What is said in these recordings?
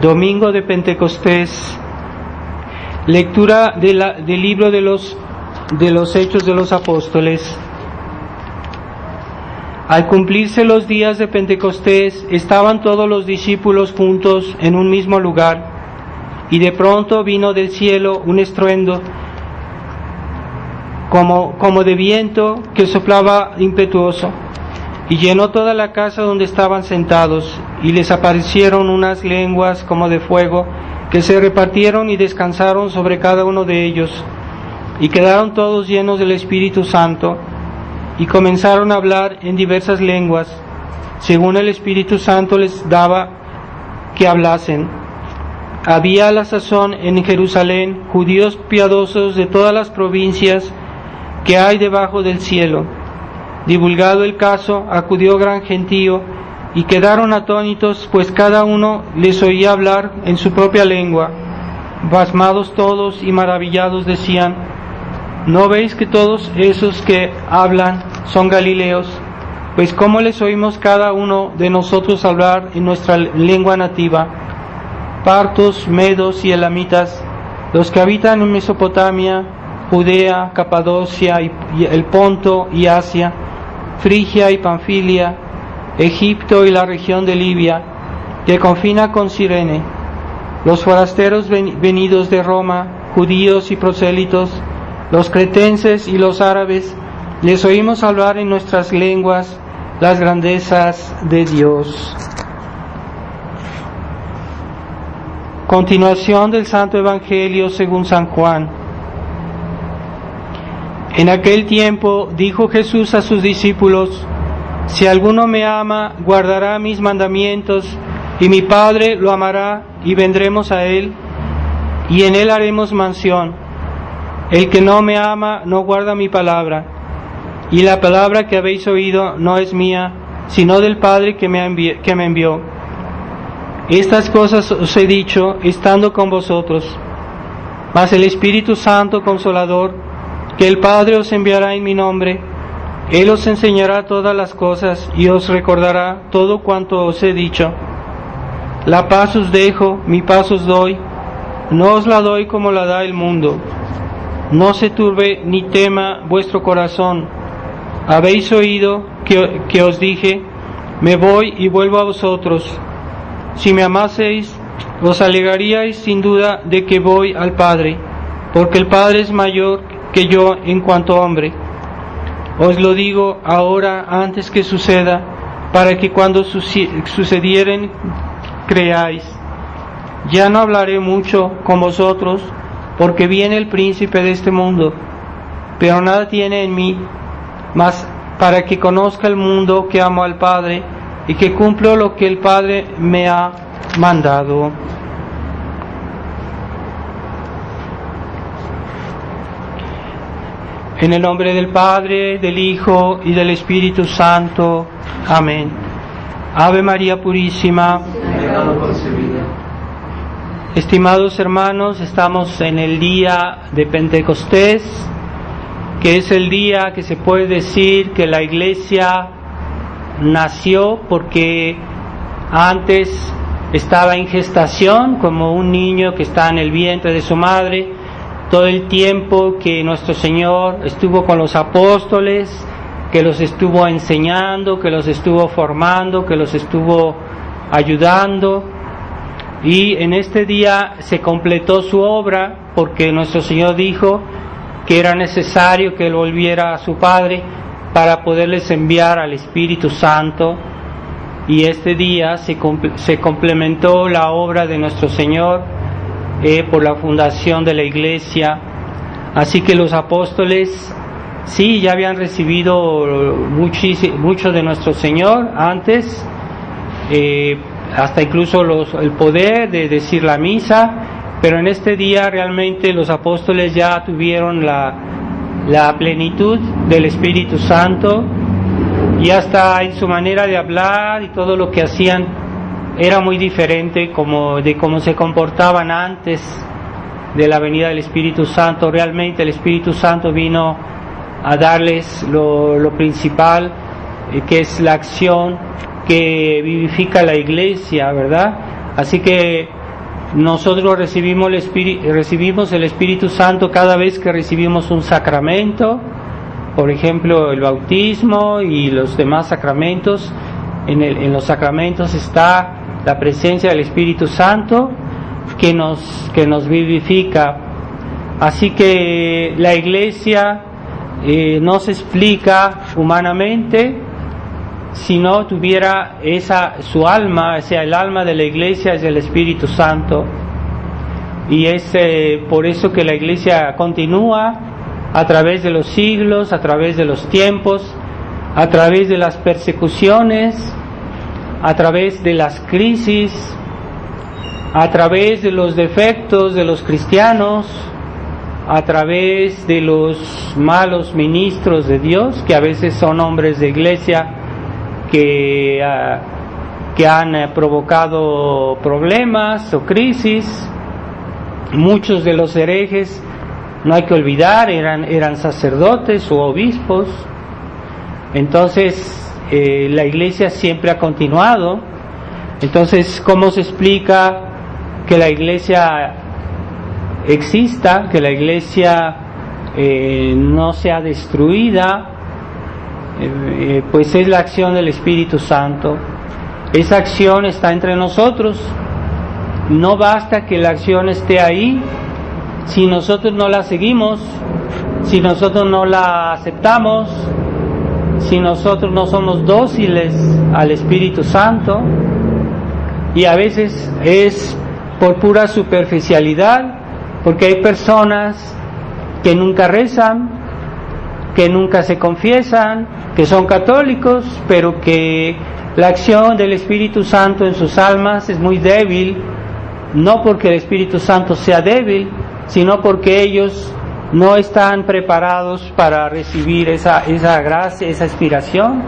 Domingo de Pentecostés. Lectura del libro de los Hechos de los Apóstoles. Al cumplirse los días de Pentecostés, estaban todos los discípulos juntos en un mismo lugar, y de pronto vino del cielo un estruendo, como de viento que soplaba impetuoso, y llenó toda la casa donde estaban sentados, y les aparecieron unas lenguas como de fuego, que se repartieron y descansaron sobre cada uno de ellos, y quedaron todos llenos del Espíritu Santo, y comenzaron a hablar en diversas lenguas, según el Espíritu Santo les daba que hablasen. Había a la sazón en Jerusalén judíos piadosos de todas las provincias que hay debajo del cielo. Divulgado el caso, acudió gran gentío, y quedaron atónitos, pues cada uno les oía hablar en su propia lengua. Pasmados todos y maravillados decían: ¿no veis que todos esos que hablan son galileos? Pues ¿cómo les oímos cada uno de nosotros hablar en nuestra lengua nativa? Partos, medos y elamitas, los que habitan en Mesopotamia, Judea, Capadocia y el Ponto y Asia, Frigia y Panfilia, Egipto y la región de Libia, que confina con Cirene, los forasteros venidos de Roma, judíos y prosélitos, los cretenses y los árabes, les oímos hablar en nuestras lenguas las grandezas de Dios. Continuación del Santo Evangelio según San Juan. En aquel tiempo dijo Jesús a sus discípulos: si alguno me ama, guardará mis mandamientos, y mi Padre lo amará, y vendremos a él, y en él haremos mansión. El que no me ama no guarda mi palabra, y la palabra que habéis oído no es mía, sino del Padre que me envió. Estas cosas os he dicho estando con vosotros. Mas el Espíritu Santo Consolador, que el Padre os enviará en mi nombre, Él os enseñará todas las cosas y os recordará todo cuanto os he dicho. La paz os dejo, mi paz os doy, no os la doy como la da el mundo. No se turbe ni tema vuestro corazón. Habéis oído que os dije: me voy y vuelvo a vosotros. Si me amaseis, os alegraríais sin duda de que voy al Padre, porque el Padre es mayor que yo en cuanto hombre. Os lo digo ahora antes que suceda, para que cuando sucedieren creáis. Ya no hablaré mucho con vosotros, porque viene el príncipe de este mundo, pero nada tiene en mí, mas para que conozca el mundo que amo al Padre, y que cumplo lo que el Padre me ha mandado. En el nombre del Padre, del Hijo y del Espíritu Santo. Amén. Ave María Purísima. Estimados hermanos, estamos en el día de Pentecostés, que es el día que se puede decir que la Iglesia nació, porque antes estaba en gestación como un niño que está en el vientre de su madre. Todo el tiempo que nuestro Señor estuvo con los apóstoles, que los estuvo enseñando, que los estuvo formando, que los estuvo ayudando, y en este día se completó su obra, porque nuestro Señor dijo que era necesario que Él volviera a su Padre para poderles enviar al Espíritu Santo, y este día se complementó la obra de nuestro Señor por la fundación de la Iglesia. Así que los apóstoles sí ya habían recibido mucho de nuestro Señor antes, hasta incluso el poder de decir la misa, pero en este día realmente los apóstoles ya tuvieron la plenitud del Espíritu Santo, y hasta en su manera de hablar y todo lo que hacían era muy diferente de cómo se comportaban antes de la venida del Espíritu Santo. Realmente el Espíritu Santo vino a darles lo principal, que es la acción que vivifica la Iglesia, ¿verdad? Así que nosotros recibimos el Espíritu Santo cada vez que recibimos un sacramento, por ejemplo el bautismo y los demás sacramentos. En los sacramentos está la presencia del Espíritu Santo que nos vivifica. Así que la Iglesia no se explica humanamente. Si no tuviera su alma, o sea, el alma de la Iglesia es el Espíritu Santo, y es por eso que la Iglesia continúa a través de los siglos, a través de los tiempos, a través de las persecuciones, a través de las crisis, a través de los defectos de los cristianos, a través de los malos ministros de Dios, que a veces son hombres de Iglesia que han provocado problemas o crisis. Muchos de los herejes, no hay que olvidar, eran sacerdotes o obispos. Entonces la Iglesia siempre ha continuado. Entonces, ¿cómo se explica que la Iglesia exista, que la Iglesia no sea destruida? Pues es la acción del Espíritu Santo. Esa acción está entre nosotros. No basta que la acción esté ahí si nosotros no la seguimos, si nosotros no la aceptamos, si nosotros no somos dóciles al Espíritu Santo. Y a veces es por pura superficialidad, porque hay personas que nunca rezan, que nunca se confiesan, que son católicos, pero que la acción del Espíritu Santo en sus almas es muy débil, no porque el Espíritu Santo sea débil, sino porque ellos no están preparados para recibir esa gracia, esa inspiración,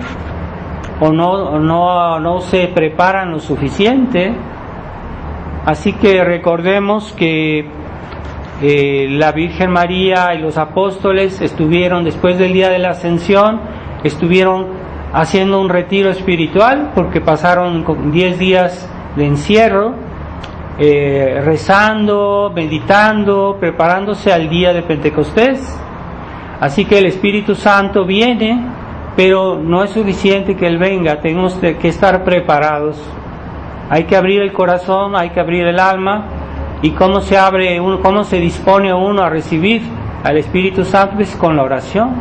o no se preparan lo suficiente. Así que recordemos que la Virgen María y los apóstoles estuvieron, después del día de la Ascensión, estuvieron haciendo un retiro espiritual, porque pasaron 10 días de encierro, rezando, meditando, preparándose al día de Pentecostés. Así que el Espíritu Santo viene, pero no es suficiente que Él venga, tenemos que estar preparados. Hay que abrir el corazón, hay que abrir el alma. ¿Y cómo se abre cómo se dispone uno a recibir al Espíritu Santo? Pues con la oración.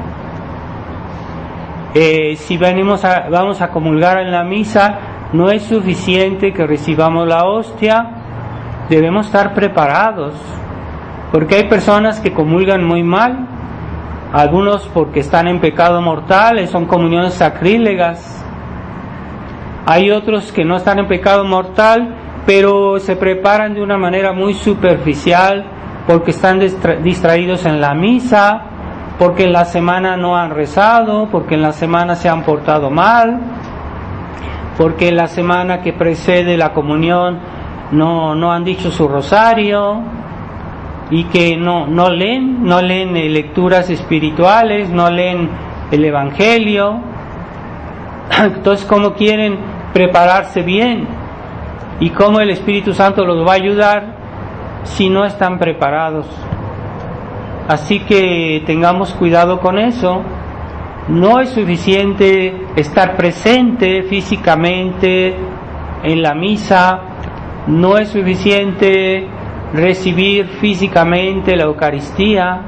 Si vamos a comulgar en la misa, no es suficiente que recibamos la hostia, debemos estar preparados, porque hay personas que comulgan muy mal, algunos porque están en pecado mortal, son comuniones sacrílegas. Hay otros que no están en pecado mortal, pero se preparan de una manera muy superficial, porque están distraídos en la misa, porque en la semana no han rezado, porque en la semana se han portado mal, porque en la semana que precede la comunión no han dicho su rosario, y que no leen lecturas espirituales, no leen el Evangelio. Entonces, ¿cómo quieren prepararse bien? ¿Y cómo el Espíritu Santo los va a ayudar si no están preparados? Así que tengamos cuidado con eso. No es suficiente estar presente físicamente en la misa, no es suficiente recibir físicamente la Eucaristía,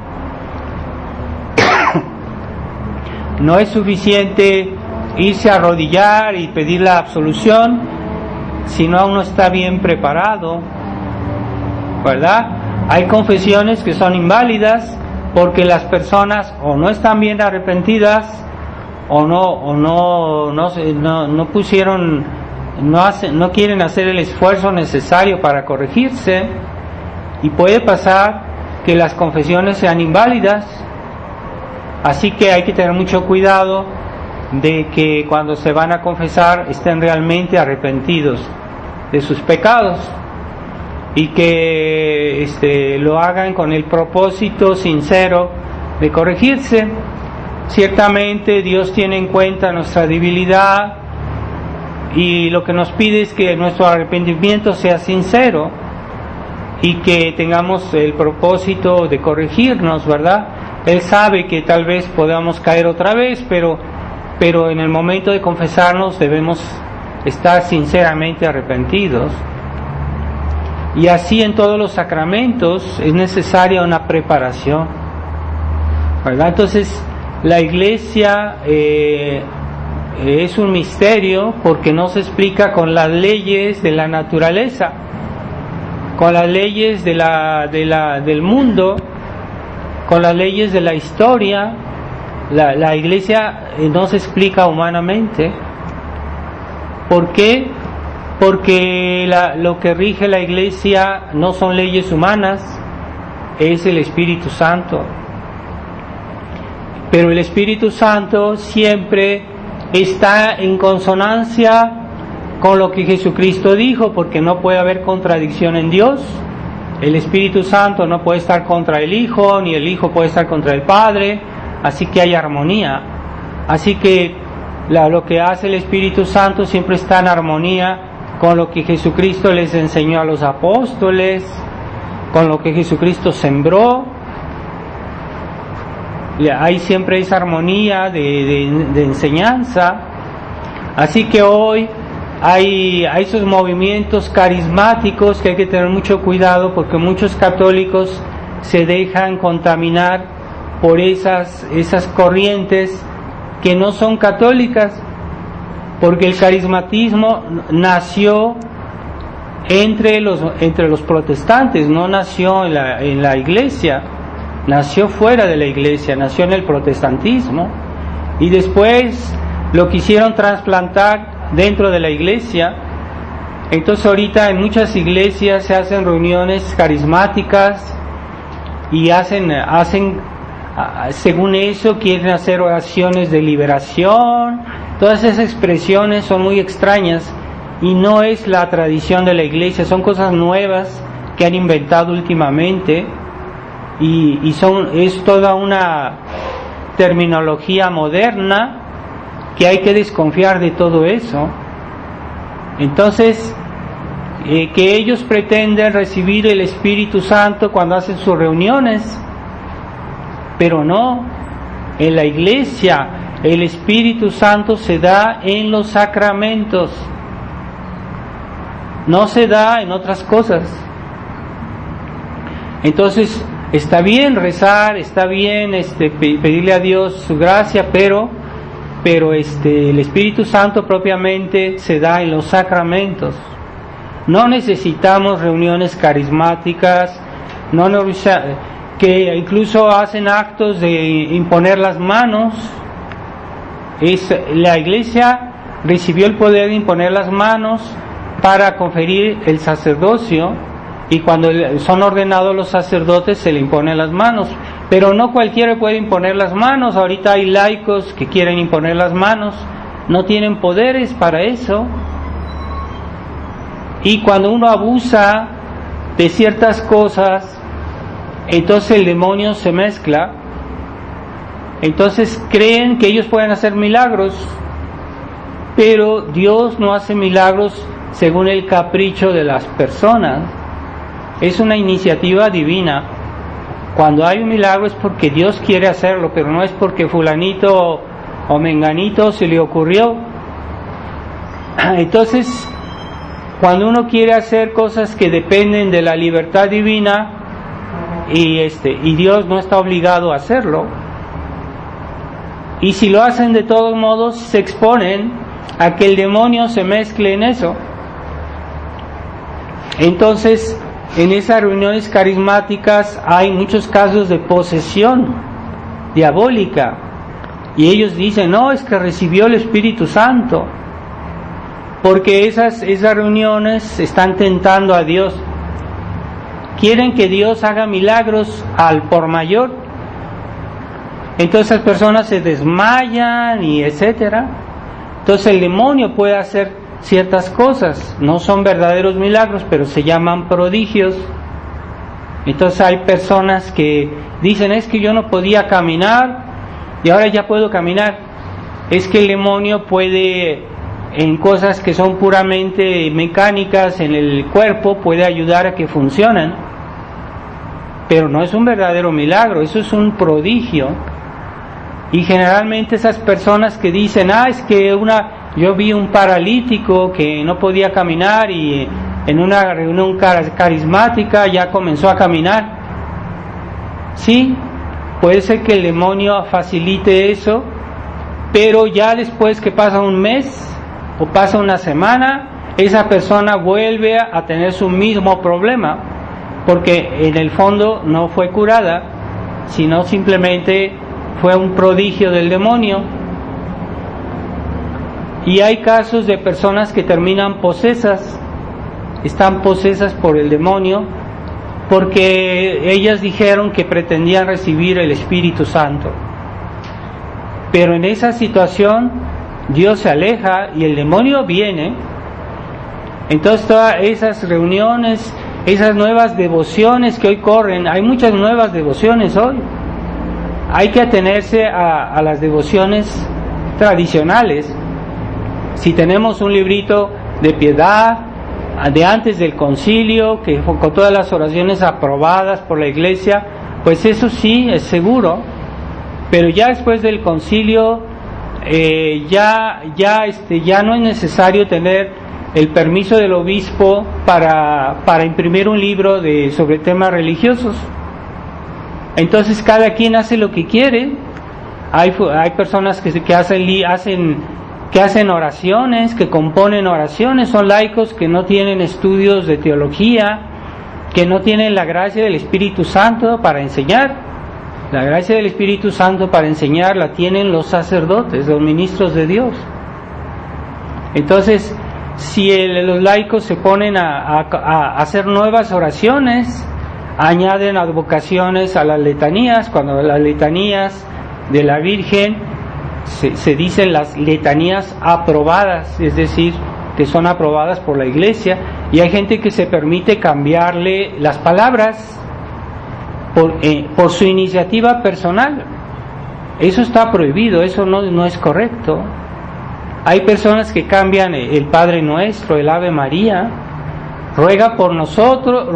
no es suficiente irse a arrodillar y pedir la absolución si no uno está bien preparado, ¿verdad? Hay confesiones que son inválidas porque las personas o no están bien arrepentidas o no quieren hacer el esfuerzo necesario para corregirse, y puede pasar que las confesiones sean inválidas. Así que hay que tener mucho cuidado de que cuando se van a confesar estén realmente arrepentidos de sus pecados, y que lo hagan con el propósito sincero de corregirse. Ciertamente Dios tiene en cuenta nuestra debilidad, y lo que nos pide es que nuestro arrepentimiento sea sincero. y que tengamos el propósito de corregirnos, ¿verdad? Él sabe que tal vez podamos caer otra vez, pero en el momento de confesarnos debemos estar sinceramente arrepentidos. Y así en todos los sacramentos es necesaria una preparación, ¿verdad? Entonces la Iglesia es un misterio porque no se explica con las leyes de la naturaleza, con las leyes del mundo, con las leyes de la historia. La Iglesia no se explica humanamente. ¿Por qué? Porque lo que rige la Iglesia no son leyes humanas, es el Espíritu Santo. Pero el Espíritu Santo siempre está en consonancia con lo que Jesucristo dijo, porque no puede haber contradicción en Dios. El Espíritu Santo no puede estar contra el Hijo, ni el Hijo puede estar contra el Padre, así que hay armonía. Así que lo que hace el Espíritu Santo siempre está en armonía con lo que Jesucristo les enseñó a los apóstoles, con lo que Jesucristo sembró. Hay siempre esa armonía de enseñanza. Así que hoy hay esos movimientos carismáticos que hay que tener mucho cuidado, porque muchos católicos se dejan contaminar por esas corrientes que no son católicas, porque el carismatismo nació entre los protestantes, no nació en la Iglesia, nació fuera de la Iglesia, nació en el protestantismo, y después lo quisieron trasplantar dentro de la Iglesia. Entonces ahorita en muchas iglesias se hacen reuniones carismáticas y hacen según eso quieren hacer oraciones de liberación. Todas esas expresiones son muy extrañas y no es la tradición de la Iglesia, son cosas nuevas que han inventado últimamente y es toda una terminología moderna que hay que desconfiar de todo eso. Entonces, que ellos pretenden recibir el Espíritu Santo cuando hacen sus reuniones, pero no, en la Iglesia el Espíritu Santo se da en los sacramentos, no se da en otras cosas. Entonces está bien rezar, está bien pedirle a Dios su gracia, pero el Espíritu Santo propiamente se da en los sacramentos. No necesitamos reuniones carismáticas, que incluso hacen actos de imponer las manos. La Iglesia recibió el poder de imponer las manos para conferir el sacerdocio, y cuando son ordenados los sacerdotes se le imponen las manos, pero no cualquiera puede imponer las manos. Ahorita hay laicos que quieren imponer las manos, no tienen poderes para eso, y cuando uno abusa de ciertas cosas, entonces el demonio se mezcla. Entonces creen que ellos pueden hacer milagros, pero Dios no hace milagros según el capricho de las personas. Es una iniciativa divina. Cuando hay un milagro es porque Dios quiere hacerlo, pero no es porque fulanito o menganito se le ocurrió. Entonces, cuando uno quiere hacer cosas que dependen de la libertad divina y Dios no está obligado a hacerlo, y si lo hacen de todos modos, se exponen a que el demonio se mezcle en eso. Entonces, en esas reuniones carismáticas hay muchos casos de posesión diabólica, y ellos dicen, no, es que recibió el Espíritu Santo, porque esas reuniones están tentando a Dios. Quieren que Dios haga milagros al por mayor. Entonces las personas se desmayan y etcétera. Entonces el demonio puede hacer ciertas cosas, no son verdaderos milagros, pero se llaman prodigios. Entonces hay personas que dicen, es que yo no podía caminar y ahora ya puedo caminar. Es que el demonio puede, en cosas que son puramente mecánicas en el cuerpo, puede ayudar a que funcionen. pero no es un verdadero milagro, eso es un prodigio. Y generalmente esas personas que dicen, es que yo vi un paralítico que no podía caminar y en una reunión carismática ya comenzó a caminar. Sí, puede ser que el demonio facilite eso, pero ya después que pasa un mes o pasa una semana, esa persona vuelve a tener su mismo problema, porque en el fondo no fue curada, sino simplemente fue un prodigio del demonio. Y hay casos de personas que terminan posesas, están posesas por el demonio, porque ellas dijeron que pretendían recibir el Espíritu Santo. Pero en esa situación Dios se aleja y el demonio viene. Entonces todas esas reuniones, esas nuevas devociones que hoy corren, hay muchas nuevas devociones hoy. Hay que atenerse a las devociones tradicionales. Si tenemos un librito de piedad de antes del concilio, que con todas las oraciones aprobadas por la Iglesia, pues eso sí es seguro. Pero ya después del concilio ya no es necesario tener el permiso del obispo para imprimir un libro sobre temas religiosos. Entonces cada quien hace lo que quiere. Hay personas que hacen oraciones, que componen oraciones, son laicos que no tienen estudios de teología, que no tienen la gracia del Espíritu Santo para enseñar. La gracia del Espíritu Santo para enseñar la tienen los sacerdotes, los ministros de Dios. Entonces, si los laicos se ponen a hacer nuevas oraciones, añaden advocaciones a las letanías, cuando las letanías de la Virgen se dicen las letanías aprobadas, es decir, que son aprobadas por la Iglesia, y hay gente que se permite cambiarle las palabras por su iniciativa personal. Eso está prohibido, eso no es correcto. Hay personas que cambian el Padre Nuestro, el Ave María, ruega por nosotros,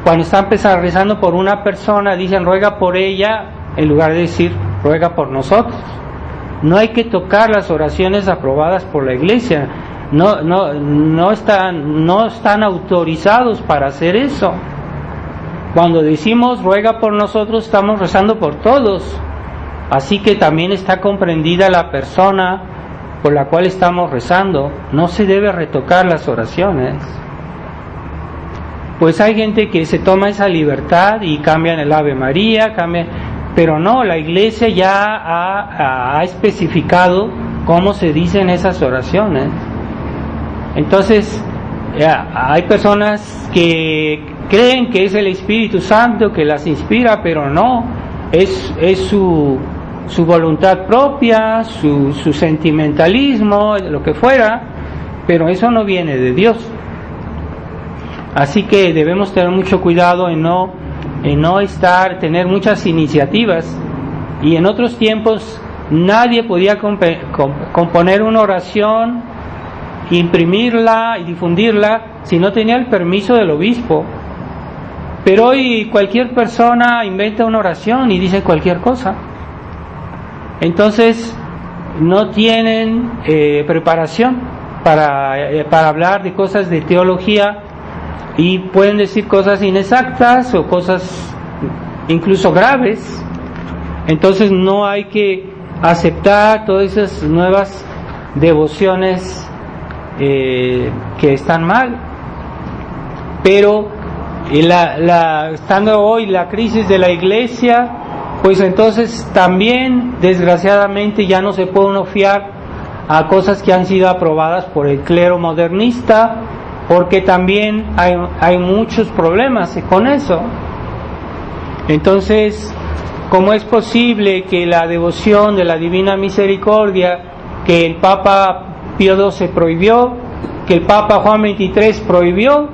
cuando están rezando por una persona, dicen ruega por ella, en lugar de decir ruega por nosotros. No hay que tocar las oraciones aprobadas por la Iglesia, no están autorizados para hacer eso. Cuando decimos ruega por nosotros, estamos rezando por todos, así que también está comprendida la persona por la cual estamos rezando. No se debe retocar las oraciones. Pues hay gente que se toma esa libertad y cambian el Ave María, pero no, la Iglesia ya ha especificado cómo se dicen esas oraciones. Entonces, hay personas que creen que es el Espíritu Santo que las inspira, pero no, es su voluntad propia, su sentimentalismo, lo que fuera, pero eso no viene de Dios. Así que debemos tener mucho cuidado en no tener muchas iniciativas. Y en otros tiempos nadie podía componer una oración, imprimirla y difundirla si no tenía el permiso del obispo. Pero hoy cualquier persona inventa una oración y dice cualquier cosa. Entonces no tienen preparación para hablar de cosas de teología, y pueden decir cosas inexactas o cosas incluso graves. Entonces no hay que aceptar todas esas nuevas devociones que están mal. Pero estando hoy la crisis de la Iglesia, pues entonces también desgraciadamente ya no se puede uno fiar a cosas que han sido aprobadas por el clero modernista, porque también hay muchos problemas con eso. Entonces, ¿cómo es posible que la devoción de la Divina Misericordia, que el Papa Pío XII prohibió, que el Papa Juan XXIII prohibió,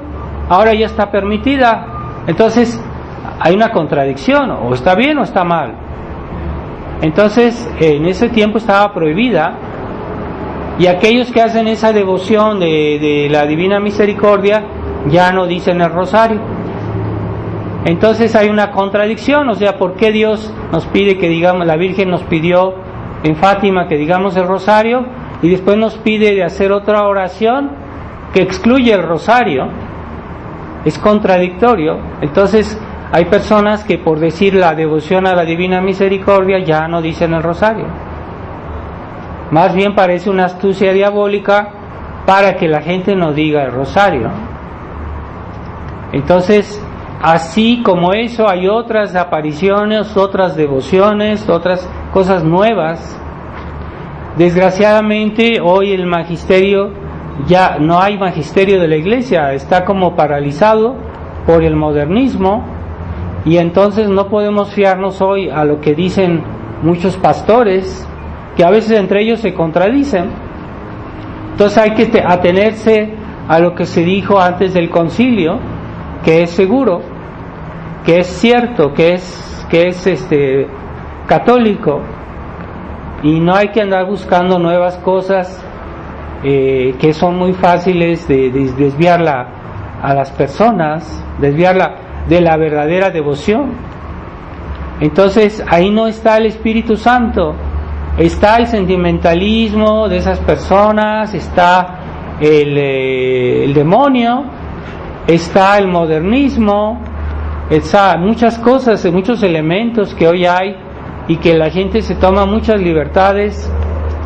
ahora ya está permitida? Entonces, hay una contradicción, o está bien o está mal. Entonces, en ese tiempo estaba prohibida, y aquellos que hacen esa devoción de la Divina Misericordia ya no dicen el rosario. Entonces hay una contradicción, o sea, ¿por qué Dios nos pide que digamos, la Virgen nos pidió en Fátima que digamos el rosario y después nos pide de hacer otra oración que excluye el rosario? Es contradictorio. Entonces hay personas que por decir la devoción a la Divina Misericordia ya no dicen el rosario. Más bien parece una astucia diabólica para que la gente no diga el rosario. Entonces, así como eso, hay otras apariciones, otras devociones, otras cosas nuevas. Desgraciadamente, hoy el magisterio, ya no hay magisterio de la Iglesia, está como paralizado por el modernismo, y entonces no podemos fiarnos hoy a lo que dicen muchos pastores, que a veces entre ellos se contradicen. Entonces hay que atenerse a lo que se dijo antes del concilio, que es seguro, que es cierto, que es católico, y no hay que andar buscando nuevas cosas que son muy fáciles de desviarla a las personas, desviarla de la verdadera devoción. Entonces ahí no está el Espíritu Santo, está el sentimentalismo de esas personas, está el demonio, está el modernismo, está muchas cosas, muchos elementos que hoy hay y que la gente se toma muchas libertades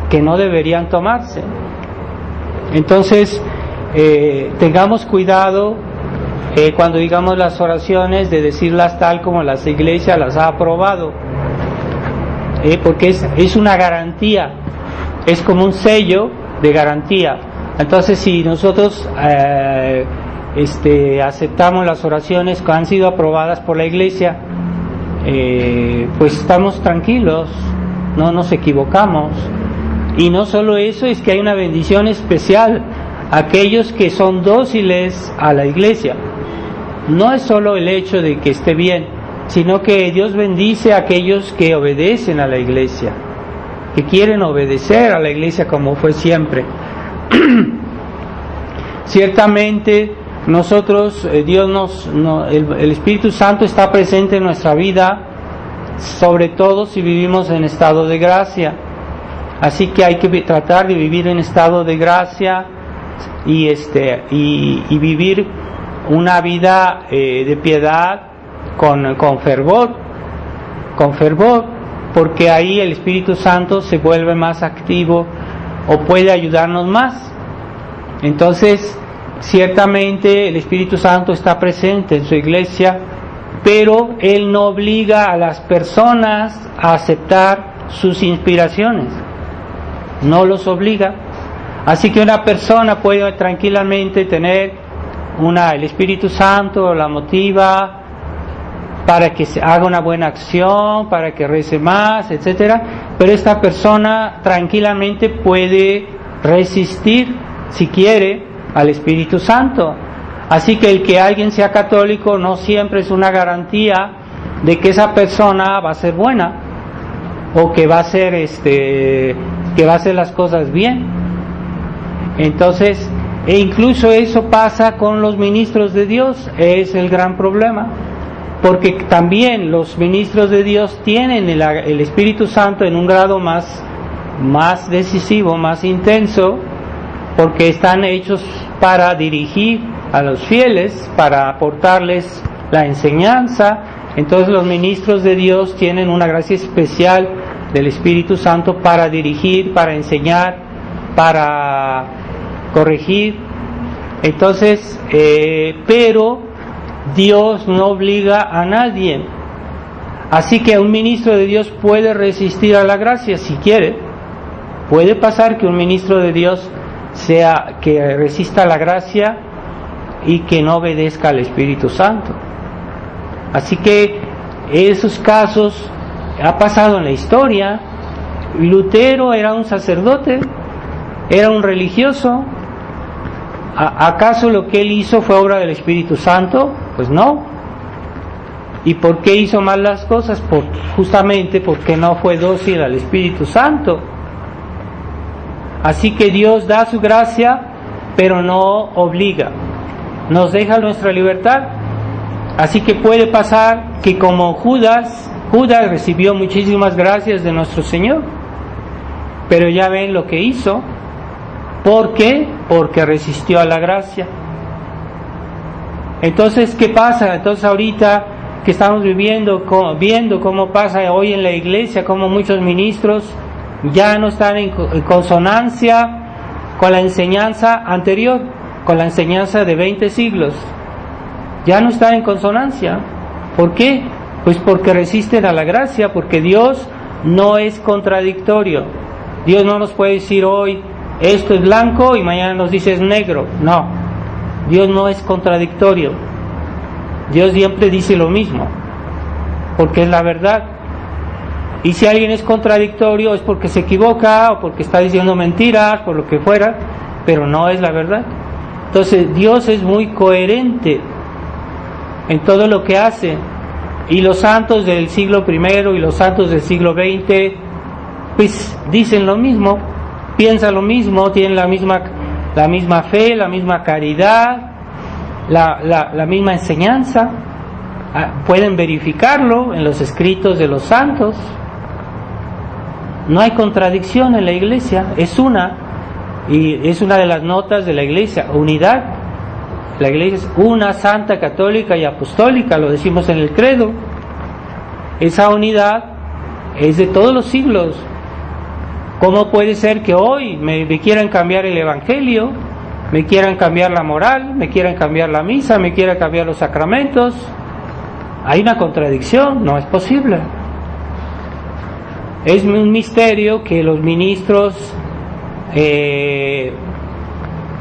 que no deberían tomarse. Entonces tengamos cuidado cuando digamos las oraciones de decirlas tal como la Iglesia las ha aprobado, porque es una garantía, es como un sello de garantía. Entonces si nosotros aceptamos las oraciones que han sido aprobadas por la Iglesia, pues estamos tranquilos, no nos equivocamos. Y no solo eso, es que hay una bendición especial a aquellos que son dóciles a la Iglesia. No es solo el hecho de que esté bien, sino que Dios bendice a aquellos que obedecen a la Iglesia, que quieren obedecer a la Iglesia como fue siempre. Ciertamente nosotros, el Espíritu Santo está presente en nuestra vida, sobre todo si vivimos en estado de gracia. Así que hay que tratar de vivir en estado de gracia y vivir una vida de piedad con fervor, porque ahí el Espíritu Santo se vuelve más activo o puede ayudarnos más. Entonces, ciertamente el Espíritu Santo está presente en su Iglesia, pero Él no obliga a las personas a aceptar sus inspiraciones, no los obliga. Así que una persona puede tranquilamente tener el Espíritu Santo la motiva para que se haga una buena acción, para que rece más, etcétera, pero esta persona tranquilamente puede resistir, si quiere, al Espíritu Santo. Así que el que alguien sea católico no siempre es una garantía de que esa persona va a ser buena o que va a hacer las cosas bien. Entonces, e incluso eso pasa con los ministros de Dios, es el gran problema, porque también los ministros de Dios tienen el Espíritu Santo en un grado más decisivo, más intenso, porque están hechos para dirigir a los fieles, para aportarles la enseñanza. Entonces los ministros de Dios tienen una gracia especial del Espíritu Santo para dirigir, para enseñar, para corregir. Entonces, pero Dios no obliga a nadie. Así que un ministro de Dios puede resistir a la gracia si quiere. Puede pasar que un ministro de Dios sea que resista a la gracia y que no obedezca al Espíritu Santo. Así que esos casos ha pasado en la historia. Lutero era un sacerdote, era un religioso. ¿Acaso lo que él hizo fue obra del Espíritu Santo? Pues no. ¿Y por qué hizo mal las cosas? Justamente porque no fue dócil al Espíritu Santo. Así que Dios da su gracia, pero no obliga. Nos deja nuestra libertad. Así que puede pasar que como Judas recibió muchísimas gracias de nuestro Señor, pero ya ven lo que hizo. ¿Por qué? Porque resistió a la gracia. Entonces, ¿qué pasa? Entonces ahorita que estamos viendo cómo pasa hoy en la iglesia, cómo muchos ministros ya no están en consonancia con la enseñanza anterior, con la enseñanza de 20 siglos. Ya no están en consonancia. ¿Por qué? Pues porque resisten a la gracia, porque Dios no es contradictorio. Dios no nos puede decir hoy esto es blanco y mañana nos dice es negro. No, Dios no es contradictorio. Dios siempre dice lo mismo, porque es la verdad. Y si alguien es contradictorio es porque se equivoca o porque está diciendo mentiras, por lo que fuera, pero no es la verdad. Entonces Dios es muy coherente en todo lo que hace. Y los santos del siglo I y los santos del siglo XX pues dicen lo mismo, piensan lo mismo, tienen la misma fe, la misma caridad, la misma enseñanza. Pueden verificarlo en los escritos de los santos. No hay contradicción en la iglesia, es una, y es una de las notas de la iglesia, unidad. La iglesia es una, santa, católica y apostólica, lo decimos en el credo. Esa unidad es de todos los siglos. ¿Cómo puede ser que hoy me quieran cambiar el evangelio, me quieran cambiar la moral, me quieran cambiar la misa, me quieran cambiar los sacramentos? Hay una contradicción, no es posible. Es un misterio que los ministros,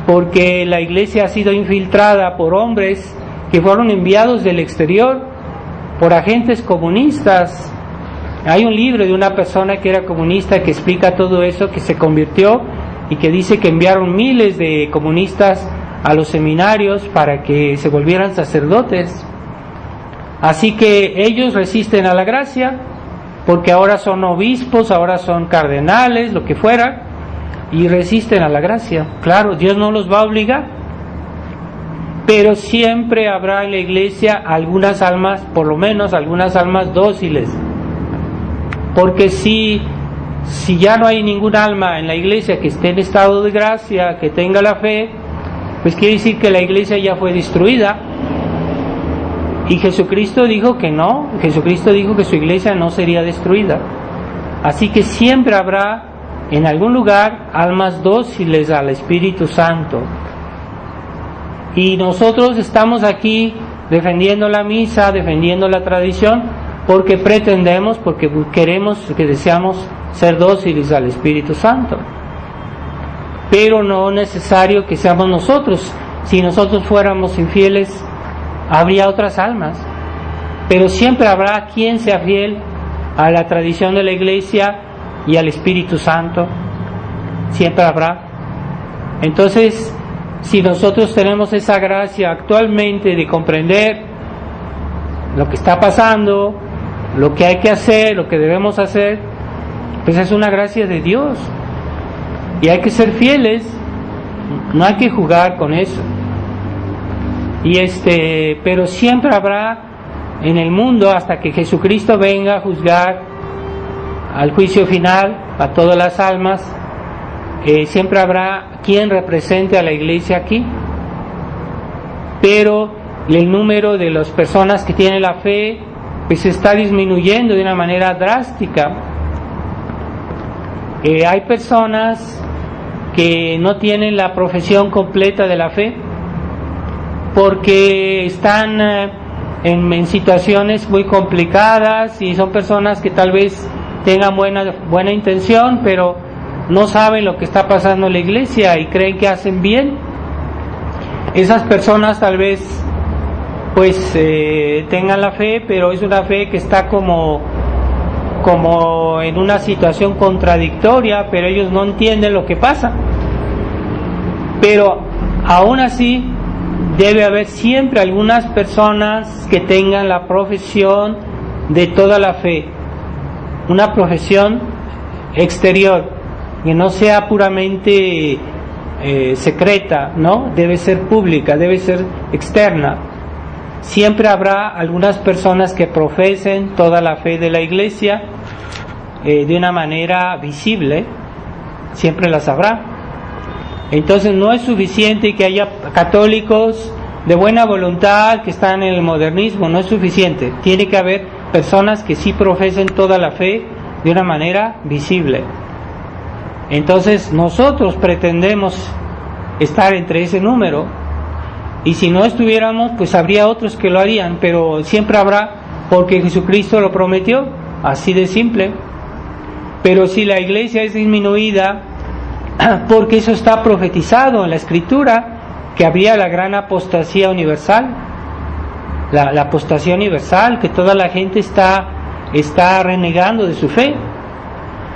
porque la iglesia ha sido infiltrada por hombres que fueron enviados del exterior, por agentes comunistas. Hay un libro de una persona que era comunista que explica todo eso, que se convirtió y que dice que enviaron miles de comunistas a los seminarios para que se volvieran sacerdotes. Así que ellos resisten a la gracia, porque ahora son obispos, ahora son cardenales, lo que fuera, y resisten a la gracia. Claro, Dios no los va a obligar, pero siempre habrá en la iglesia algunas almas, por lo menos algunas almas dóciles, porque si ya no hay ningún alma en la iglesia que esté en estado de gracia, que tenga la fe, pues quiere decir que la iglesia ya fue destruida. Y Jesucristo dijo que no, Jesucristo dijo que su iglesia no sería destruida. Así que siempre habrá en algún lugar almas dóciles al Espíritu Santo. Y nosotros estamos aquí defendiendo la misa, defendiendo la tradición, porque pretendemos, porque queremos, que deseamos ser dóciles al Espíritu Santo. Pero no es necesario que seamos nosotros. Si nosotros fuéramos infieles, habría otras almas, pero siempre habrá quien sea fiel a la tradición de la iglesia y al Espíritu Santo. Siempre habrá. Entonces, si nosotros tenemos esa gracia actualmente de comprender lo que está pasando, lo que hay que hacer, lo que debemos hacer, pues es una gracia de Dios y hay que ser fieles, no hay que jugar con eso. Pero siempre habrá en el mundo, hasta que Jesucristo venga a juzgar al juicio final a todas las almas, siempre habrá quien represente a la iglesia aquí. Pero el número de las personas que tienen la fe pues está disminuyendo de una manera drástica. Hay personas que no tienen la profesión completa de la fe, porque están en situaciones muy complicadas y son personas que tal vez tengan buena intención, pero no saben lo que está pasando en la iglesia y creen que hacen bien. Esas personas tal vez pues tengan la fe, pero es una fe que está como en una situación contradictoria, pero ellos no entienden lo que pasa. Pero aún así debe haber siempre algunas personas que tengan la profesión de toda la fe, una profesión exterior, que no sea puramente secreta, ¿no? Debe ser pública, debe ser externa. siempre habrá algunas personas que profesen toda la fe de la Iglesia de una manera visible, siempre las habrá. Entonces no es suficiente que haya católicos de buena voluntad que están en el modernismo, no es suficiente. Tiene que haber personas que sí profesen toda la fe de una manera visible. Entonces nosotros pretendemos estar entre ese número, y si no estuviéramos, pues habría otros que lo harían, pero siempre habrá, porque Jesucristo lo prometió, así de simple. Pero si la Iglesia es disminuida, porque eso está profetizado en la Escritura, que habría la gran apostasía universal, la apostasía universal, que toda la gente está renegando de su fe,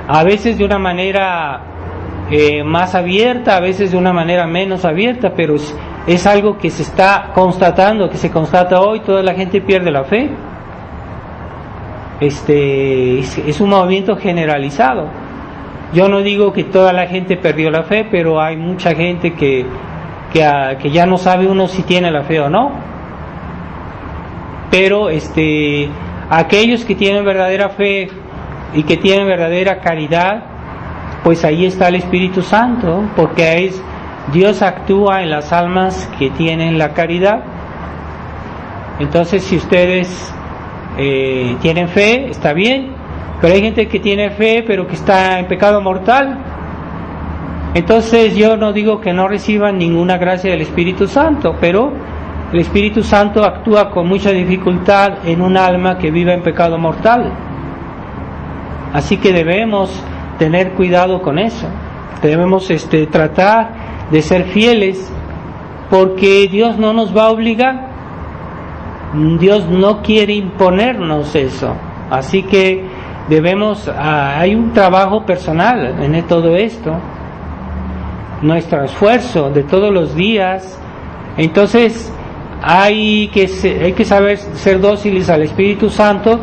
a veces de una manera más abierta, a veces de una manera menos abierta, pero es algo que se está constatando, que se constata hoy. Toda la gente pierde la fe. Es un movimiento generalizado. Yo no digo que toda la gente perdió la fe, pero hay mucha gente que ya no sabe uno si tiene la fe o no. Pero aquellos que tienen verdadera fe y que tienen verdadera caridad, pues ahí está el Espíritu Santo, porque Dios actúa en las almas que tienen la caridad. Entonces, si ustedes tienen fe, está bien, pero hay gente que tiene fe pero que está en pecado mortal. Entonces yo no digo que no reciban ninguna gracia del Espíritu Santo, pero el Espíritu Santo actúa con mucha dificultad en un alma que vive en pecado mortal. Así que debemos tener cuidado con eso. Debemos tratar de ser fieles, porque Dios no nos va a obligar. Dios no quiere imponernos eso. Así que hay un trabajo personal en todo esto, nuestro esfuerzo de todos los días. Entonces hay que saber ser dóciles al Espíritu Santo,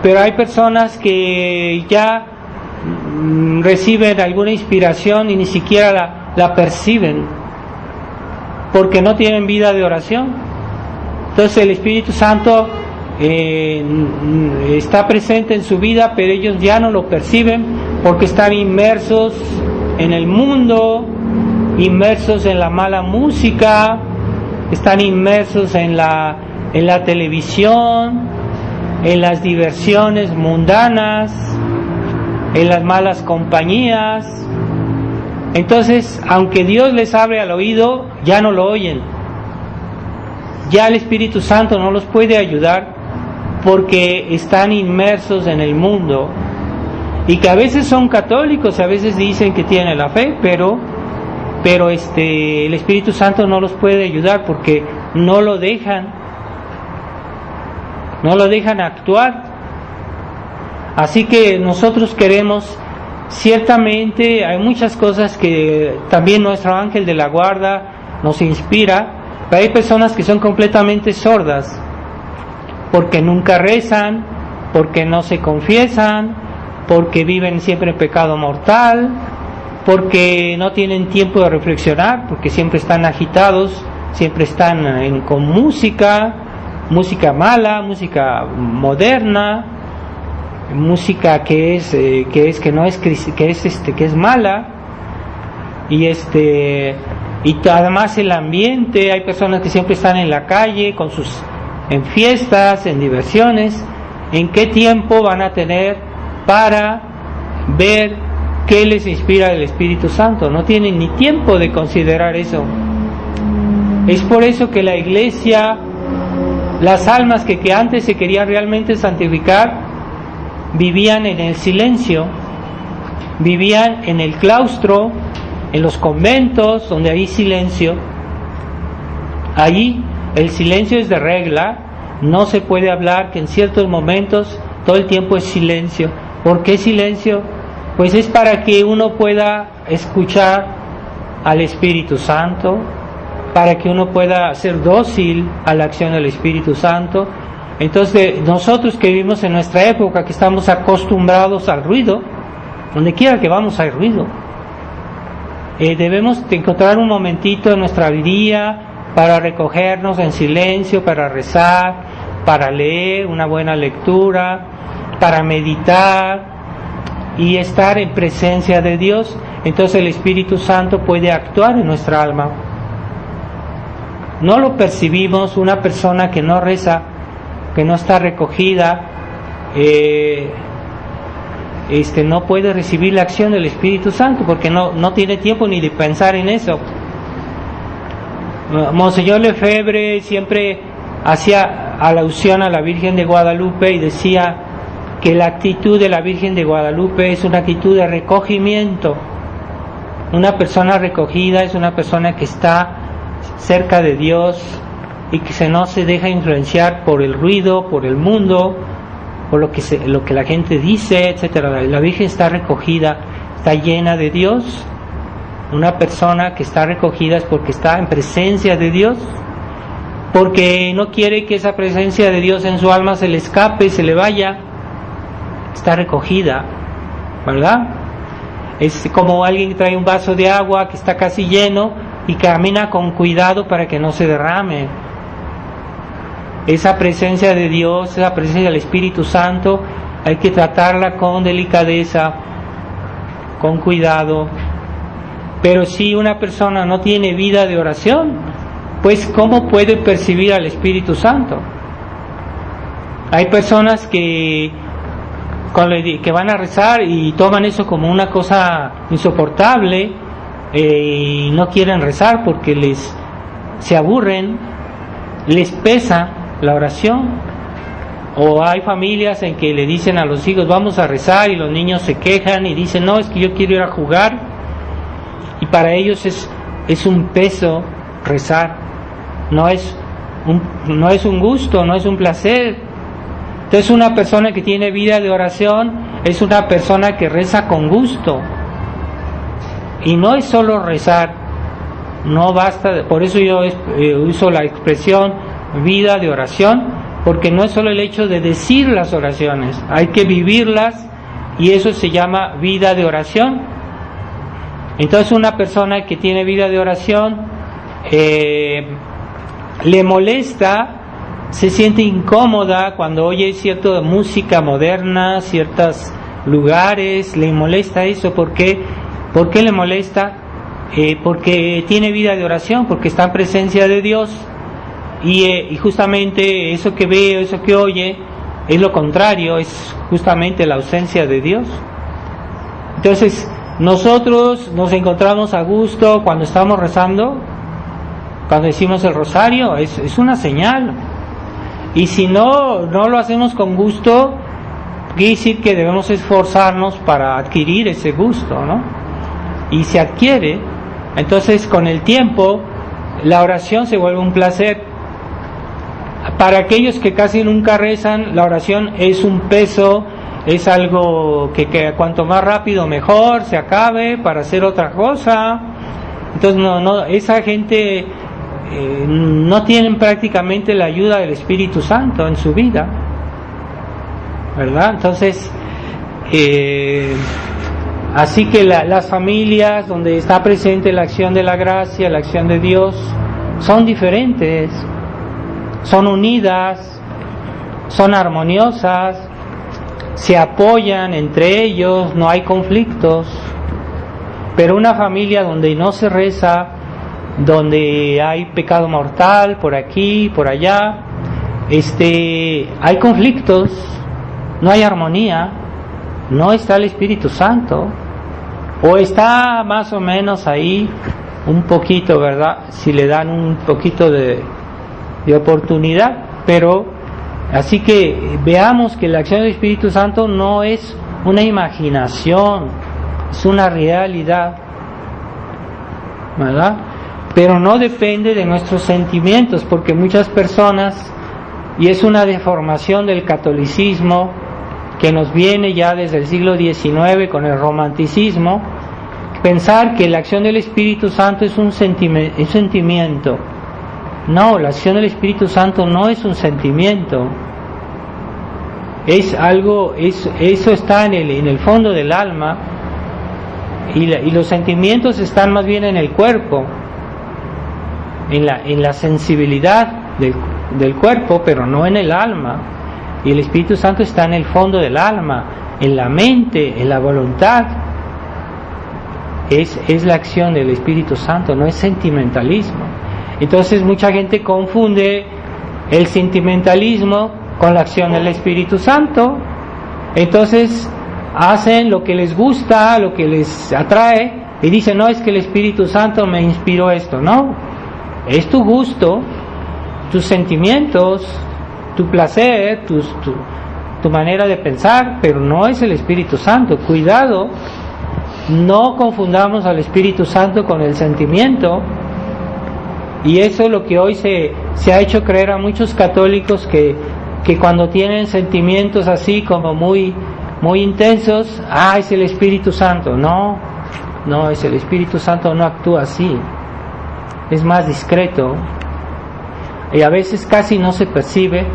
pero hay personas que ya reciben alguna inspiración y ni siquiera la perciben, porque no tienen vida de oración. Entonces el Espíritu Santo está presente en su vida, pero ellos ya no lo perciben porque están inmersos en el mundo, inmersos en la mala música, están inmersos en la televisión, en las diversiones mundanas, en las malas compañías. Entonces, aunque Dios les abre al oído, ya no lo oyen. Ya el Espíritu Santo no los puede ayudar porque están inmersos en el mundo, y que a veces son católicos, a veces dicen que tienen la fe, pero el Espíritu Santo no los puede ayudar porque no lo dejan actuar. Así que nosotros queremos, ciertamente hay muchas cosas que también nuestro ángel de la guarda nos inspira, pero hay personas que son completamente sordas, porque nunca rezan, porque no se confiesan, porque viven siempre en pecado mortal, porque no tienen tiempo de reflexionar, porque siempre están agitados, siempre están con música mala, música moderna, música que es mala, y además el ambiente. Hay personas que siempre están en la calle en fiestas, en diversiones. ¿En qué tiempo van a tener para ver qué les inspira el Espíritu Santo? No tienen ni tiempo de considerar eso. Es por eso que la Iglesia, las almas que antes se querían realmente santificar, vivían en el silencio, vivían en el claustro, en los conventos donde hay silencio. Allí el silencio es de regla, no se puede hablar, que en ciertos momentos todo el tiempo es silencio. ¿Por qué silencio? Pues es para que uno pueda escuchar al Espíritu Santo, para que uno pueda ser dócil a la acción del Espíritu Santo. Entonces nosotros que vivimos en nuestra época, que estamos acostumbrados al ruido, donde quiera que vamos hay ruido, debemos de encontrar un momentito en nuestra vida para recogernos en silencio, para rezar, para leer una buena lectura, para meditar y estar en presencia de Dios. Entonces el Espíritu Santo puede actuar en nuestra alma. No lo percibimos. Una persona que no reza, que no está recogida, no puede recibir la acción del Espíritu Santo porque no tiene tiempo ni de pensar en eso. Monseñor Lefebvre siempre hacía alusión a la Virgen de Guadalupe y decía que la actitud de la Virgen de Guadalupe es una actitud de recogimiento. Una persona recogida es una persona que está cerca de Dios y que no se deja influenciar por el ruido, por el mundo, por lo que la gente dice, etcétera. La Virgen está recogida, está llena de Dios. Una persona que está recogida es porque está en presencia de Dios, porque no quiere que esa presencia de Dios en su alma se le escape, se le vaya. Está recogida, ¿verdad? Es como alguien que trae un vaso de agua que está casi lleno y camina con cuidado para que no se derrame. Esa presencia de Dios, esa presencia del Espíritu Santo, hay que tratarla con delicadeza, con cuidado. Pero si una persona no tiene vida de oración, pues ¿cómo puede percibir al Espíritu Santo? Hay personas que van a rezar y toman eso como una cosa insoportable y no quieren rezar porque se aburren, les pesa la oración. O hay familias en que le dicen a los hijos vamos a rezar y los niños se quejan y dicen no, es que yo quiero ir a jugar, y para ellos es un peso rezar, no es un gusto, no es un placer. Entonces una persona que tiene vida de oración es una persona que reza con gusto, y no es solo rezar, no basta. Por eso yo uso la expresión vida de oración, porque no es solo el hecho de decir las oraciones, hay que vivirlas, y eso se llama vida de oración. Entonces una persona que tiene vida de oración le molesta, se siente incómoda cuando oye cierta música moderna, ciertos lugares, le molesta eso. ¿Por qué? ¿Por qué le molesta? Porque tiene vida de oración, porque está en presencia de Dios, y justamente eso que ve, eso que oye, es lo contrario, es justamente la ausencia de Dios. Entonces nosotros nos encontramos a gusto cuando estamos rezando, cuando decimos el rosario, es una señal. Y si no lo hacemos con gusto, quiere decir que debemos esforzarnos para adquirir ese gusto, ¿no? Y se adquiere. Entonces con el tiempo la oración se vuelve un placer. Para aquellos que casi nunca rezan, la oración es un peso, es algo que cuanto más rápido mejor se acabe para hacer otra cosa. Entonces esa gente no tienen prácticamente la ayuda del Espíritu Santo en su vida, ¿verdad? Entonces así que las familias donde está presente la acción de la gracia, la acción de Dios, son diferentes, son unidas, son armoniosas, se apoyan entre ellos, no hay conflictos. Pero una familia donde no se reza, donde hay pecado mortal por aquí, por allá, hay conflictos, no hay armonía, no está el Espíritu Santo, o está más o menos ahí un poquito, ¿verdad? Si le dan un poquito de oportunidad. Pero así que veamos que la acción del Espíritu Santo no es una imaginación, es una realidad, ¿verdad? Pero no depende de nuestros sentimientos, porque muchas personas, y es una deformación del catolicismo que nos viene ya desde el siglo XIX con el romanticismo, pensar que la acción del Espíritu Santo es un sentimiento. No, la acción del Espíritu Santo no es un sentimiento, es algo, eso está en el fondo del alma, y los sentimientos están más bien en el cuerpo. en la sensibilidad del cuerpo, pero no en el alma. Y el Espíritu Santo está en el fondo del alma, en la mente, en la voluntad. Es la acción del Espíritu Santo, no es sentimentalismo. Entonces mucha gente confunde el sentimentalismo con la acción del Espíritu Santo. Entonces hacen lo que les gusta, lo que les atrae, y dicen, no, es que el Espíritu Santo me inspiró esto. No, es tu gusto, tus sentimientos, tu placer, tu manera de pensar, pero no es el Espíritu Santo. Cuidado, no confundamos al Espíritu Santo con el sentimiento. Y eso es lo que hoy se ha hecho creer a muchos católicos, que cuando tienen sentimientos así como muy intensos, es el Espíritu Santo. No es el Espíritu Santo, no actúa así, es más discreto y a veces casi no se percibe.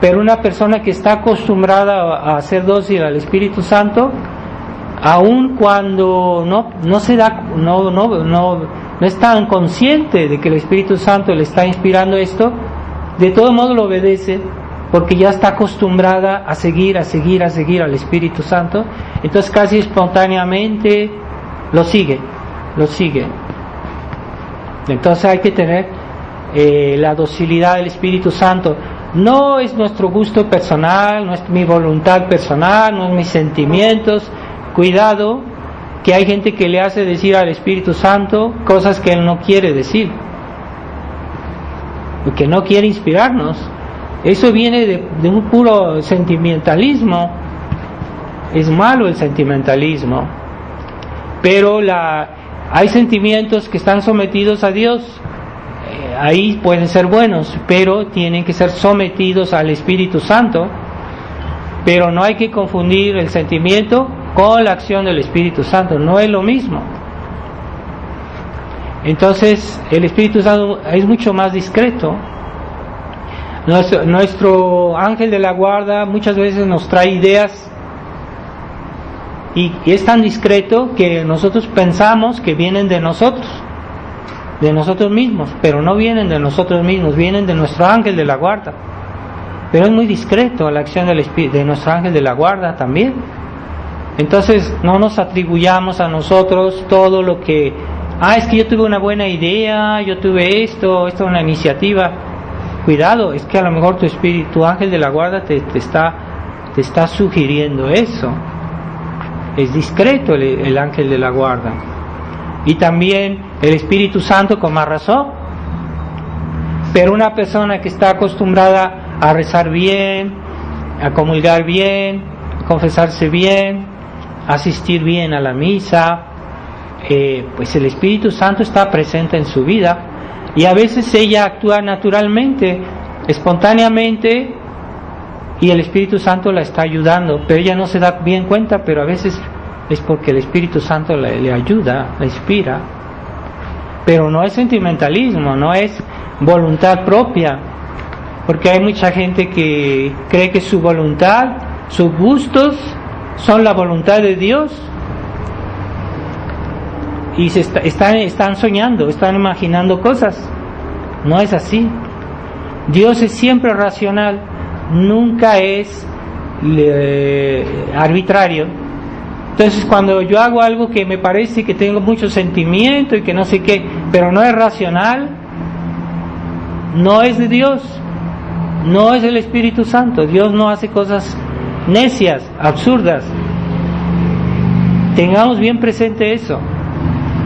Pero una persona que está acostumbrada a ser dócil al Espíritu Santo, aun cuando no es tan consciente de que el Espíritu Santo le está inspirando esto, de todo modo lo obedece, porque ya está acostumbrada a seguir al Espíritu Santo. Entonces casi espontáneamente lo sigue. Entonces hay que tener la docilidad del Espíritu Santo. No es nuestro gusto personal, no es mi voluntad personal, no es mis sentimientos. Cuidado, que hay gente que le hace decir al Espíritu Santo cosas que Él no quiere decir, que no quiere inspirarnos. Eso viene de un puro sentimentalismo. Es malo el sentimentalismo, pero hay sentimientos que están sometidos a Dios. Ahí pueden ser buenos, pero tienen que ser sometidos al Espíritu Santo. Pero no hay que confundir el sentimiento con la acción del Espíritu Santo, no es lo mismo. Entonces el Espíritu Santo es mucho más discreto. Nuestro ángel de la guarda muchas veces nos trae ideas y es tan discreto que nosotros pensamos que vienen de nosotros mismos, pero no vienen de nosotros mismos, vienen de nuestro ángel de la guarda. Pero es muy discreto la acción de nuestro ángel de la guarda también. Entonces no nos atribuyamos a nosotros todo lo que, es que yo tuve una buena idea, yo tuve esto es una iniciativa. Cuidado, es que a lo mejor tu ángel de la guarda te está sugiriendo eso. Es discreto el ángel de la guarda. Y también el Espíritu Santo con más razón. Pero una persona que está acostumbrada a rezar bien, a comulgar bien, a confesarse bien, a asistir bien a la misa, pues el Espíritu Santo está presente en su vida, y a veces ella actúa naturalmente, espontáneamente, y el Espíritu Santo la está ayudando, pero ella no se da bien cuenta, pero a veces es porque el Espíritu Santo le ayuda, la inspira. Pero no es sentimentalismo, no es voluntad propia, porque hay mucha gente que cree que su voluntad, sus gustos son la voluntad de Dios, y están soñando, están imaginando cosas. No es así. Dios es siempre racional, nunca es arbitrario. Entonces cuando yo hago algo que me parece que tengo mucho sentimiento y que no sé qué, pero no es racional, no es de Dios, no es el Espíritu Santo. Dios no hace cosas necias, absurdas. Tengamos bien presente eso,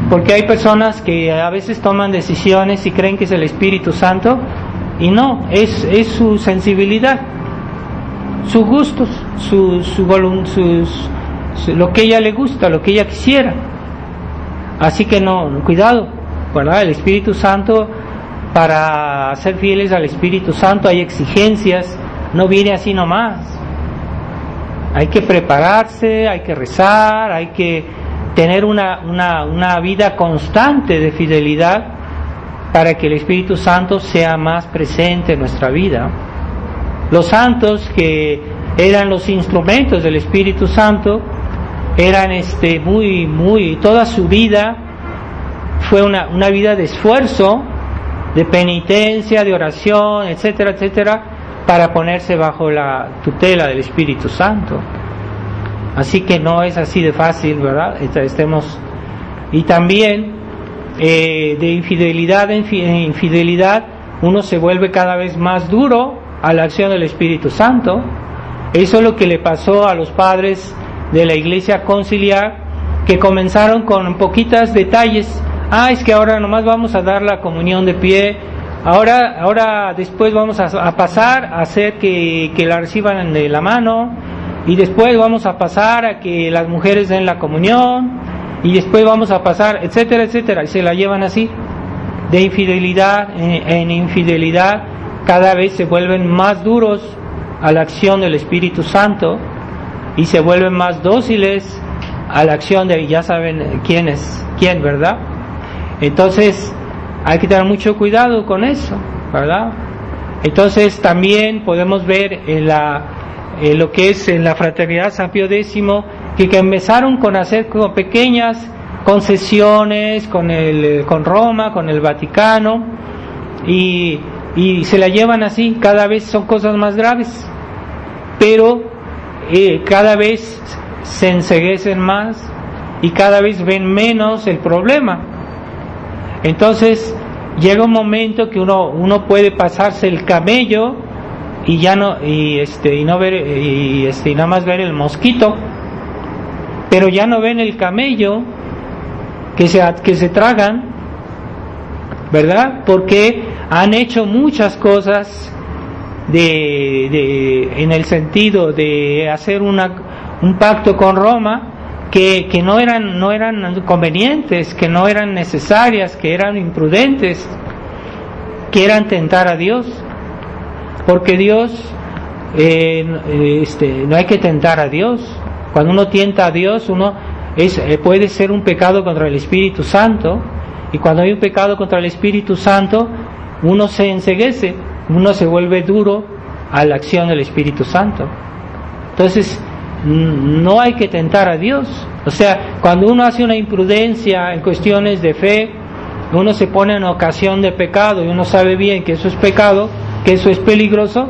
porque hay personas que a veces toman decisiones y creen que es el Espíritu Santo, y no, es su sensibilidad, sus gustos, lo que ella le gusta, lo que ella quisiera. Así que no, cuidado, ¿verdad? El Espíritu Santo, para ser fieles al Espíritu Santo hay exigencias, no viene así nomás. Hay que prepararse, hay que rezar, hay que tener una vida constante de fidelidad para que el Espíritu Santo sea más presente en nuestra vida. Los santos, que eran los instrumentos del Espíritu Santo, eran toda su vida fue una vida de esfuerzo de penitencia, de oración, etcétera, etcétera, para ponerse bajo la tutela del Espíritu Santo. Así que no es así de fácil, ¿verdad? Y también de infidelidad en infidelidad uno se vuelve cada vez más duro a la acción del Espíritu Santo. Eso es lo que le pasó a los padres de la Iglesia Conciliar, que comenzaron con poquitos detalles. Es que ahora nomás vamos a dar la comunión de pie, ahora después vamos a pasar a hacer que la reciban de la mano, y después vamos a pasar a que las mujeres den la comunión, y después vamos a pasar, etcétera, etcétera, y se la llevan así, de infidelidad en infidelidad, cada vez se vuelven más duros a la acción del Espíritu Santo, y se vuelven más dóciles a la acción de, ya saben quién, ¿verdad? Entonces hay que tener mucho cuidado con eso, ¿verdad? Entonces también podemos ver en lo que es en la Fraternidad San Pío X, que empezaron con hacer como pequeñas concesiones con Roma, con el Vaticano, y se la llevan así, cada vez son cosas más graves, pero cada vez se enceguecen más y cada vez ven menos el problema. Entonces llega un momento que uno puede pasarse el camello y ya no no ver y nada más ver el mosquito, pero ya no ven el camello que se tragan, ¿verdad? Porque han hecho muchas cosas en el sentido de hacer un pacto con Roma que no eran convenientes, que no eran necesarias, que eran imprudentes, que eran tentar a Dios, porque Dios no hay que tentar a Dios. Cuando uno tienta a Dios, puede ser un pecado contra el Espíritu Santo, y cuando hay un pecado contra el Espíritu Santo, uno se enceguece, uno se vuelve duro a la acción del Espíritu Santo. Entonces no hay que tentar a Dios. O sea, cuando uno hace una imprudencia en cuestiones de fe, uno se pone en ocasión de pecado y uno sabe bien que eso es pecado, que eso es peligroso,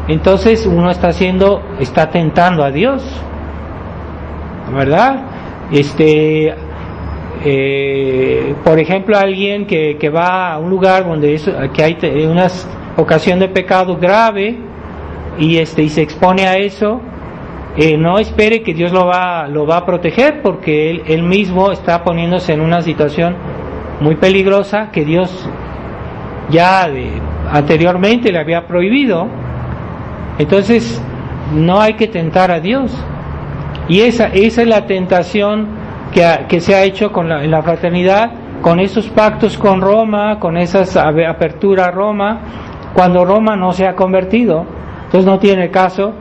entonces uno está tentando a Dios, ¿verdad? Por ejemplo, alguien que va a un lugar donde que hay una ocasión de pecado grave y se expone a eso, no espere que Dios lo va a proteger, porque él mismo está poniéndose en una situación muy peligrosa que Dios ya anteriormente le había prohibido. Entonces no hay que tentar a Dios, y esa es la tentación que se ha hecho en la fraternidad, con esos pactos con Roma, con esas apertura a Roma, cuando Roma no se ha convertido. Entonces no tiene caso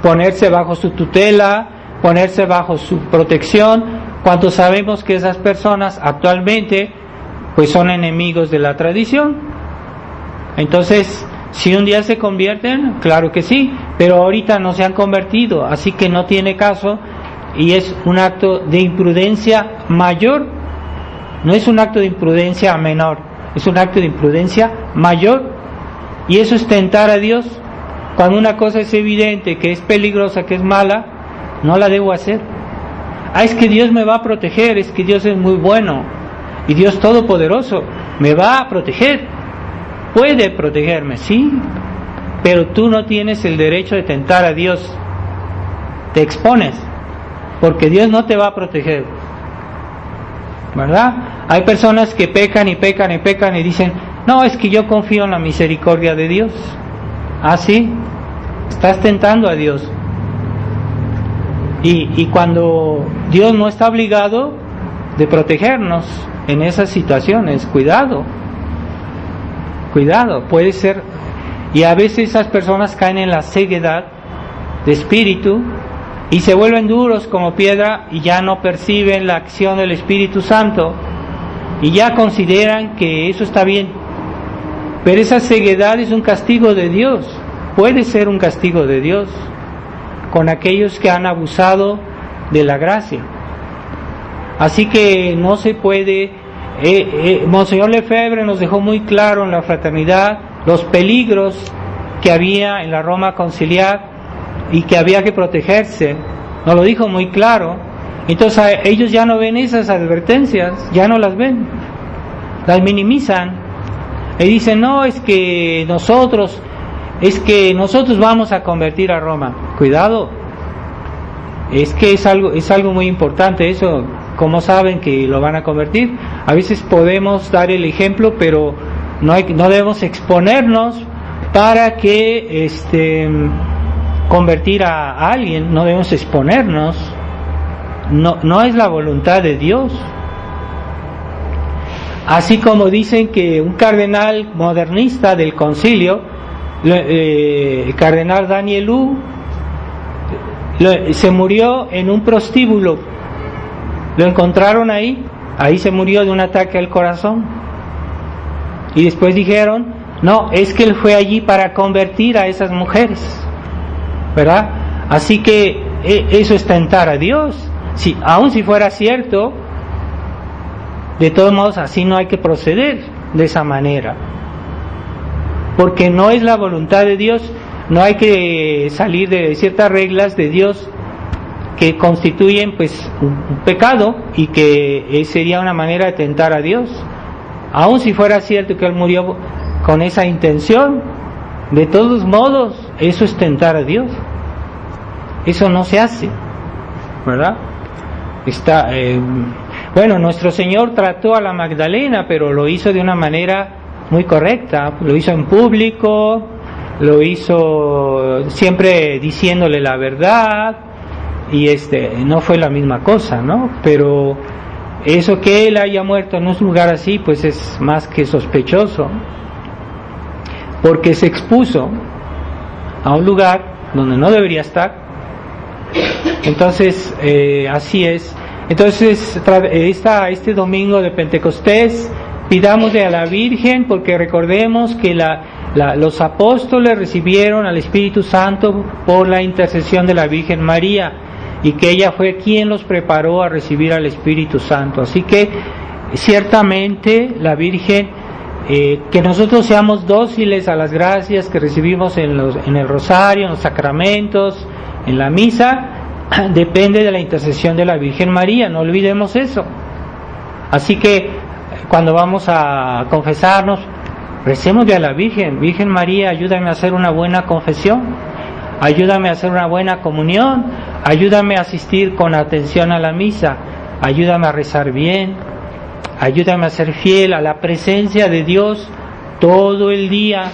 ponerse bajo su tutela, ponerse bajo su protección, cuando sabemos que esas personas actualmente pues son enemigos de la tradición. Entonces, si un día se convierten, claro que sí, pero ahorita no se han convertido, así que no tiene caso, y es un acto de imprudencia mayor, no es un acto de imprudencia menor, es un acto de imprudencia mayor, y eso es tentar a Dios. Cuando una cosa es evidente, que es peligrosa, que es mala, no la debo hacer. Es que Dios me va a proteger, es que Dios es muy bueno, y Dios todopoderoso me va a proteger, puede protegerme, sí, pero tú no tienes el derecho de tentar a Dios, te expones, porque Dios no te va a proteger, ¿verdad? Hay personas que pecan y pecan y pecan y dicen, no, es que yo confío en la misericordia de Dios. Sí, estás tentando a Dios, y cuando Dios no está obligado de protegernos en esas situaciones, cuidado, puede ser. Y a veces esas personas caen en la ceguedad de espíritu y se vuelven duros como piedra y ya no perciben la acción del Espíritu Santo y ya consideran que eso está bien. Pero esa ceguedad es un castigo de Dios, puede ser un castigo de Dios con aquellos que han abusado de la gracia. Así que no se puede Monseñor Lefebvre nos dejó muy claro en la fraternidad los peligros que había en la Roma conciliar y que había que protegerse. Nos lo dijo muy claro. Entonces ellos ya no ven esas advertencias, ya no las ven, las minimizan y dicen, no, es que nosotros vamos a convertir a Roma. Cuidado, es que es algo muy importante eso. ¿Cómo saben que lo van a convertir? A veces podemos dar el ejemplo, pero no debemos exponernos para que convertir a alguien. No debemos exponernos. No es la voluntad de Dios. Así como dicen que un cardenal modernista del concilio, el cardenal Danielou, se murió en un prostíbulo. Lo encontraron ahí se murió de un ataque al corazón. Y después dijeron, no, es que él fue allí para convertir a esas mujeres, ¿verdad? Así que eso es tentar a Dios. Aun si fuera cierto, de todos modos así no hay que proceder de esa manera, porque no es la voluntad de Dios. No hay que salir de ciertas reglas de Dios que constituyen pues un pecado y que sería una manera de tentar a Dios. Aun si fuera cierto que él murió con esa intención, de todos modos eso es tentar a Dios. Eso no se hace, ¿verdad? Bueno, nuestro Señor trató a la Magdalena, pero lo hizo de una manera muy correcta. Lo hizo en público, lo hizo siempre diciéndole la verdad, y no fue la misma cosa, ¿no? Pero eso que él haya muerto en un lugar así, pues es más que sospechoso, porque se expuso a un lugar donde no debería estar. Entonces así es. Entonces este domingo de Pentecostés pidámosle a la Virgen, porque recordemos que los apóstoles recibieron al Espíritu Santo por la intercesión de la Virgen María, y que ella fue quien los preparó a recibir al Espíritu Santo. Así que ciertamente la Virgen, que nosotros seamos dóciles a las gracias que recibimos en el rosario, en los sacramentos, en la misa, depende de la intercesión de la Virgen María. No olvidemos eso. Así que cuando vamos a confesarnos, recémosle a la Virgen: Virgen María, ayúdame a hacer una buena confesión, ayúdame a hacer una buena comunión, ayúdame a asistir con atención a la misa, ayúdame a rezar bien, ayúdame a ser fiel a la presencia de Dios todo el día.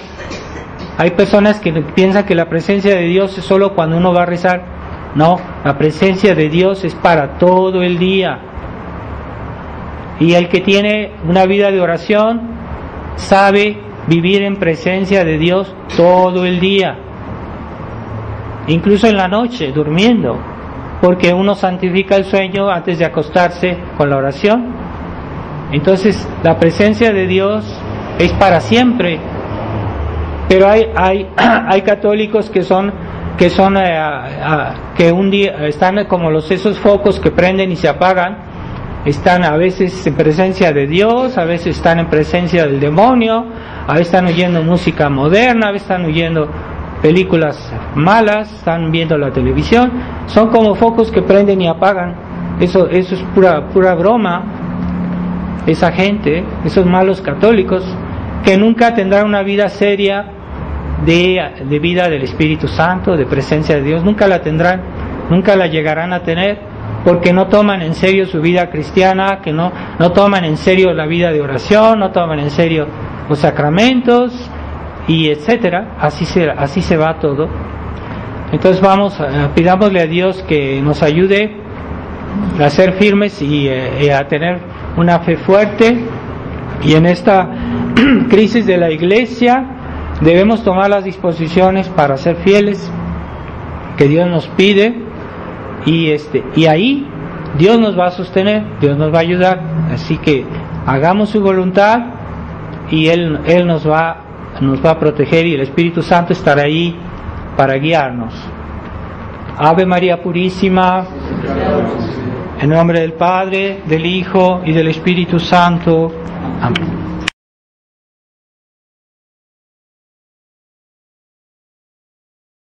Hay personas que piensan que la presencia de Dios es solo cuando uno va a rezar. No, la presencia de Dios es para todo el día. Y el que tiene una vida de oración sabe vivir en presencia de Dios todo el día, incluso en la noche, durmiendo, porque uno santifica el sueño antes de acostarse con la oración. Entonces la presencia de Dios es para siempre. Pero hay católicos que un día están como esos focos que prenden y se apagan. Están a veces en presencia de Dios, a veces están en presencia del demonio, a veces están oyendo música moderna, a veces están oyendo películas malas, están viendo la televisión. Son como focos que prenden y apagan. Eso es pura broma. Esa gente, esos malos católicos, que nunca tendrán una vida seria de vida del Espíritu Santo, de presencia de Dios, nunca la tendrán, nunca la llegarán a tener, porque no toman en serio su vida cristiana, que no toman en serio la vida de oración, no toman en serio los sacramentos, y etcétera. Así se va todo. Entonces pidámosle a Dios que nos ayude a ser firmes y a tener una fe fuerte. Y en esta crisis de la Iglesia debemos tomar las disposiciones para ser fieles que Dios nos pide, y ahí Dios nos va a sostener, Dios nos va a ayudar. Así que hagamos su voluntad y Él nos va a proteger, y el Espíritu Santo estará ahí para guiarnos. Ave María Purísima, en nombre del Padre, del Hijo y del Espíritu Santo. Amén.